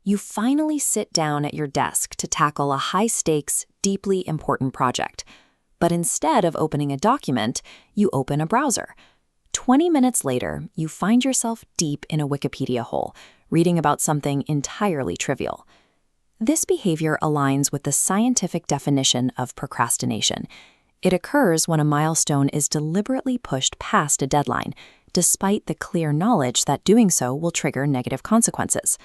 You finally sit down at your desk to tackle a high-stakes, deeply important project. But instead of opening a document, you open a browser. 20 minutes later, you find yourself deep in a Wikipedia hole, reading about something entirely trivial. This behavior aligns with the scientific definition of procrastination. It occurs when a milestone is deliberately pushed past a deadline, despite the clear knowledge that doing so will trigger negative consequences.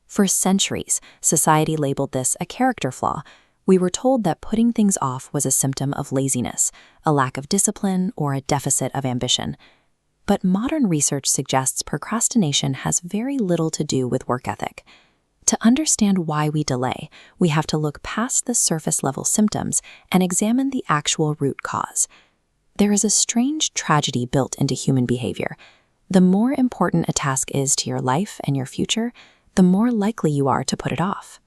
For centuries, society labeled this a character flaw. We were told that putting things off was a symptom of laziness, a lack of discipline, or a deficit of ambition. But modern research suggests procrastination has very little to do with work ethic. To understand why we delay, we have to look past the surface-level symptoms and examine the actual root cause. There is a strange tragedy built into human behavior. The more important a task is to your life and your future, the more likely you are to put it off.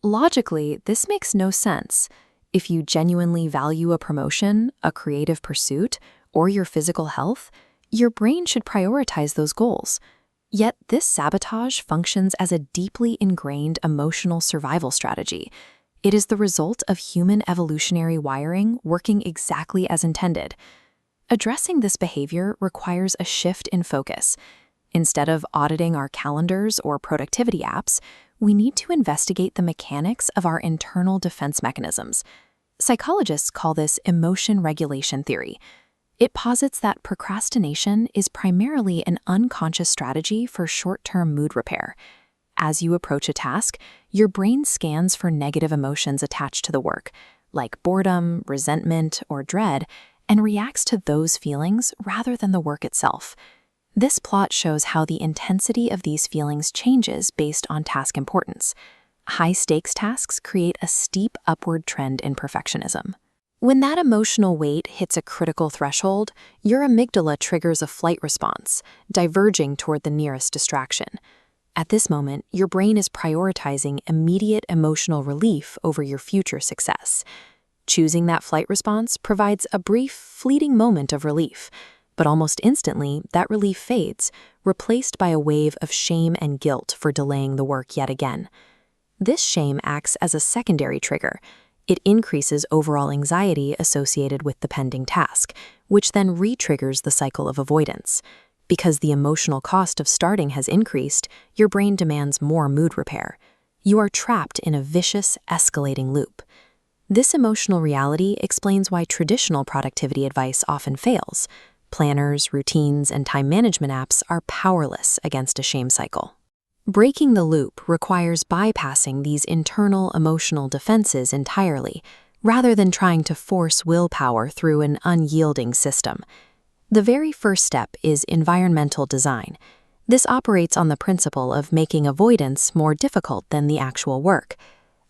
Logically, this makes no sense. If you genuinely value a promotion, a creative pursuit, or your physical health, your brain should prioritize those goals. Yet this sabotage functions as a deeply ingrained emotional survival strategy. It is the result of human evolutionary wiring working exactly as intended. Addressing this behavior requires a shift in focus. Instead of auditing our calendars or productivity apps, we need to investigate the mechanics of our internal defense mechanisms. Psychologists call this emotion regulation theory. It posits that procrastination is primarily an unconscious strategy for short-term mood repair. As you approach a task, your brain scans for negative emotions attached to the work, like boredom, resentment, or dread, and reacts to those feelings rather than the work itself. This plot shows how the intensity of these feelings changes based on task importance. High-stakes tasks create a steep upward trend in perfectionism. When that emotional weight hits a critical threshold, your amygdala triggers a flight response, diverging toward the nearest distraction. At this moment, your brain is prioritizing immediate emotional relief over your future success. Choosing that flight response provides a brief, fleeting moment of relief, but almost instantly, that relief fades, replaced by a wave of shame and guilt for delaying the work yet again. This shame acts as a secondary trigger. It increases overall anxiety associated with the pending task, which then re-triggers the cycle of avoidance. Because the emotional cost of starting has increased, your brain demands more mood repair. You are trapped in a vicious, escalating loop. This emotional reality explains why traditional productivity advice often fails. Planners, routines, and time management apps are powerless against a shame cycle. Breaking the loop requires bypassing these internal emotional defenses entirely, rather than trying to force willpower through an unyielding system. The very first step is environmental design. This operates on the principle of making avoidance more difficult than the actual work.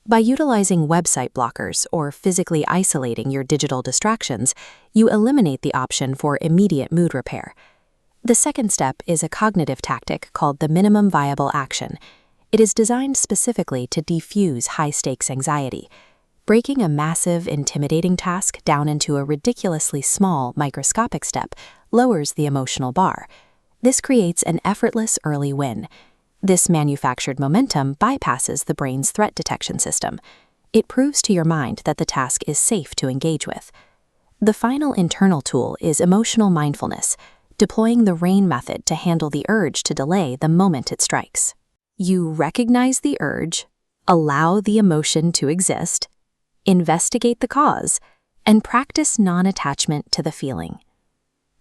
By utilizing website blockers or physically isolating your digital distractions, you eliminate the option for immediate mood repair. The second step is a cognitive tactic called the minimum viable action. It is designed specifically to defuse high-stakes anxiety. Breaking a massive, intimidating task down into a ridiculously small, microscopic step lowers the emotional bar. This creates an effortless early win. This manufactured momentum bypasses the brain's threat detection system. It proves to your mind that the task is safe to engage with. The final internal tool is emotional mindfulness, deploying the R.A.I.N method to handle the urge to delay the moment it strikes. You recognize the urge, allow the emotion to exist, investigate the cause, and practice non-attachment to the feeling.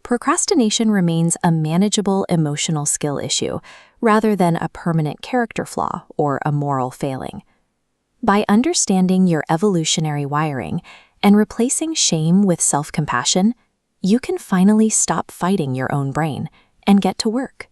Procrastination remains a manageable emotional skill issue rather than a permanent character flaw or a moral failing. By understanding your evolutionary wiring and replacing shame with self-compassion, you can finally stop fighting your own brain and get to work.